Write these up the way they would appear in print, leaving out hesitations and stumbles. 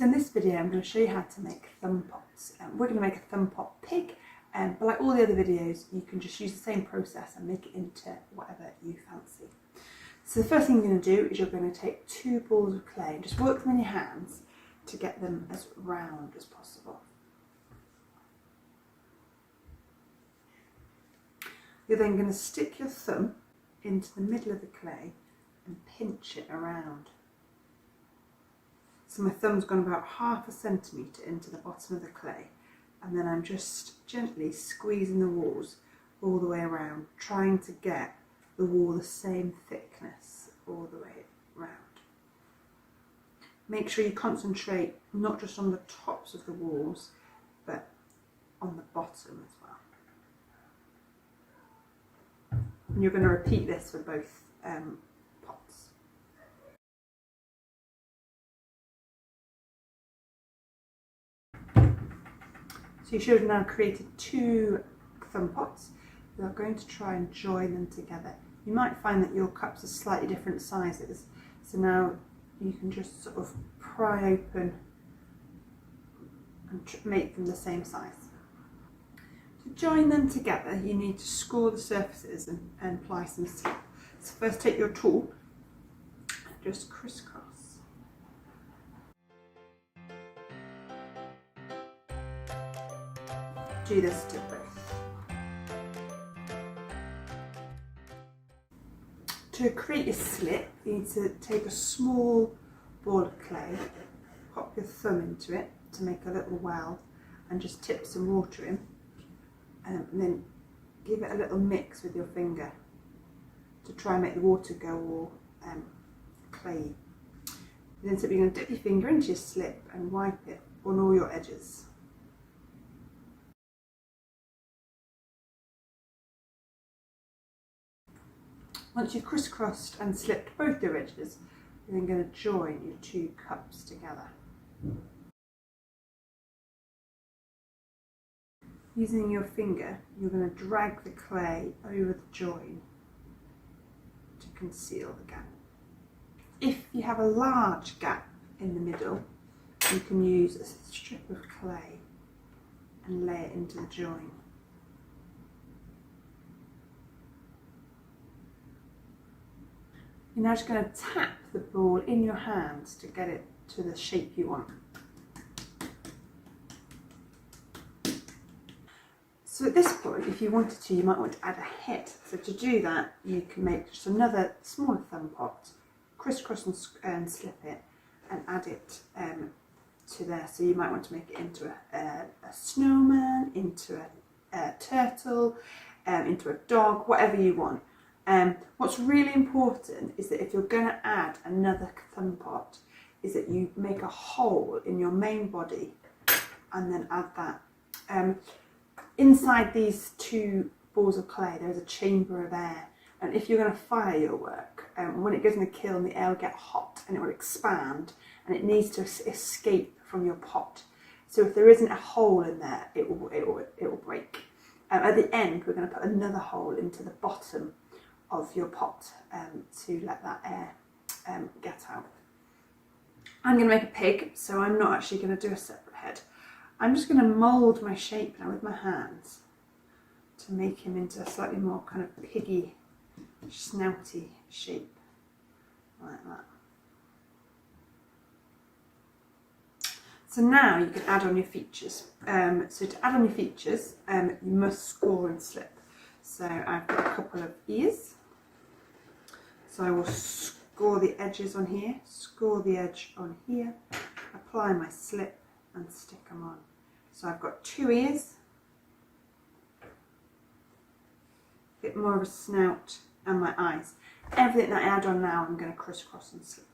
in this video I'm going to show you how to make thumb pots. We're going to make a thumb pot pig, but like all the other videos you can just use the same process and make it into whatever you fancy. So the first thing you're going to do is you're going to take 2 balls of clay and just work them in your hands to get them as round as possible. You're then going to stick your thumb into the middle of the clay and pinch it around. So my thumb's gone about ½ centimetre into the bottom of the clay, and then I'm just gently squeezing the walls all the way around, trying to get the wall the same thickness all the way round. Make sure you concentrate not just on the tops of the walls, but on the bottom as well. And you're going to repeat this for both pots. So you should have now created 2 thumb pots. You're going to try and join them together. You might find that your cups are slightly different sizes, so now you can just sort of pry open and make them the same size. To join them together you need to score the surfaces and apply some slip. So first take your tool and just crisscross. Do this to both. To create your slip, you need to take a small ball of clay, pop your thumb into it to make a little well, and just tip some water in, and then give it a little mix with your finger to try and make the water go all clayey. Then you're going to dip your finger into your slip and wipe it on all your edges. Once you've crisscrossed and slipped both your edges, you're then going to join your 2 cups together. Using your finger, you're going to drag the clay over the join to conceal the gap. If you have a large gap in the middle, you can use a strip of clay and lay it into the join. You're now just going to tap the ball in your hands to get it to the shape you want. So at this point, if you wanted to, you might want to add a head. So to do that, you can make just another smaller thumb pot, crisscross and slip it, and add it to there. So you might want to make it into a snowman, into a turtle, into a dog, whatever you want. What's really important is that if you're going to add another thumb pot, is that you make a hole in your main body and then add that. Inside these 2 balls of clay there's a chamber of air, and if you're going to fire your work, when it goes in the kiln the air will get hot and it will expand and it needs to escape from your pot. So if there isn't a hole in there, it will break. At the end we're going to put another hole into the bottom of your pot to let that air get out. I'm going to make a pig, so I'm not actually going to do a separate head. I'm just going to mould my shape now with my hands to make him into a slightly more kind of piggy, snouty shape, like that. So now you can add on your features. So to add on your features, you must score and slip. So I've got a couple of ears. So I will score the edges on here, score the edge on here, apply my slip and stick them on. So I've got 2 ears, a bit more of a snout, and my eyes. Everything that I add on now I'm going to crisscross and slip.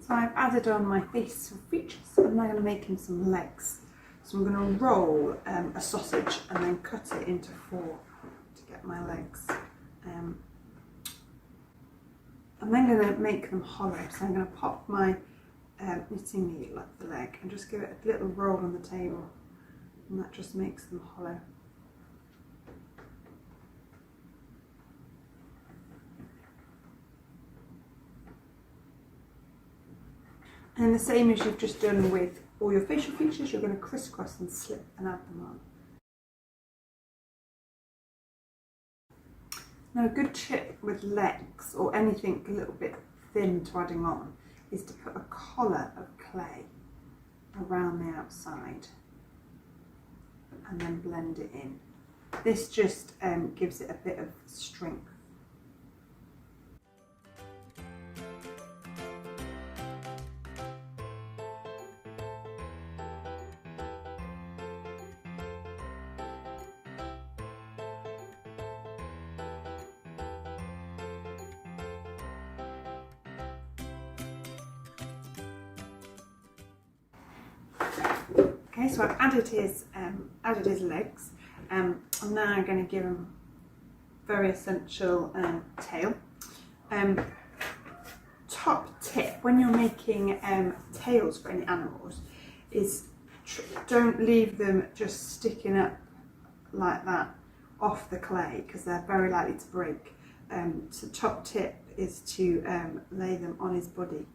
So I've added on my face features. I'm now going to make him some legs. So I'm going to roll a sausage and then cut it into 4 to get my legs. I'm then going to make them hollow. So I'm going to pop my knitting needle up the leg and just give it a little roll on the table, and that just makes them hollow. And the same as you've just done with all your facial features, you're going to crisscross and slip and add them on. Now a good tip with legs or anything a little bit thin to adding on is to put a collar of clay around the outside and then blend it in. This just gives it a bit of strength. Okay, so I've added his legs. I'm now going to give him very essential tail. Top tip when you're making tails for any animals is don't leave them just sticking up like that off the clay, because they're very likely to break. So top tip is to lay them on his body,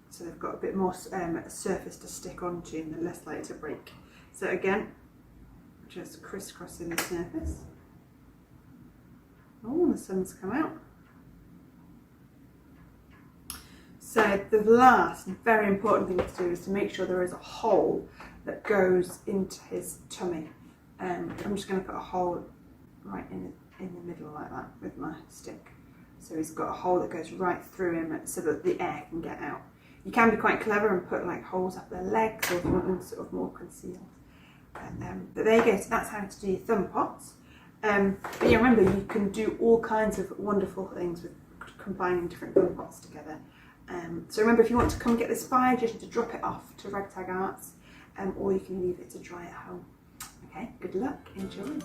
so they've got a bit more surface to stick onto and they're less likely to break. So again, just crisscrossing the surface. Oh, the sun's come out. So the last very important thing to do is to make sure there is a hole that goes into his tummy. I'm just going to put a hole right in the middle like that with my stick. So he's got a hole that goes right through him so that the air can get out. You can be quite clever and put like holes up their legs, or if you want them sort of more concealed. But there you go, so that's how to do your thumb pots. But yeah, remember you can do all kinds of wonderful things with combining different thumb pots together. So remember, if you want to come get this fired, you just need to drop it off to Ragtag Arts, or you can leave it to dry at home. Okay, good luck, enjoy.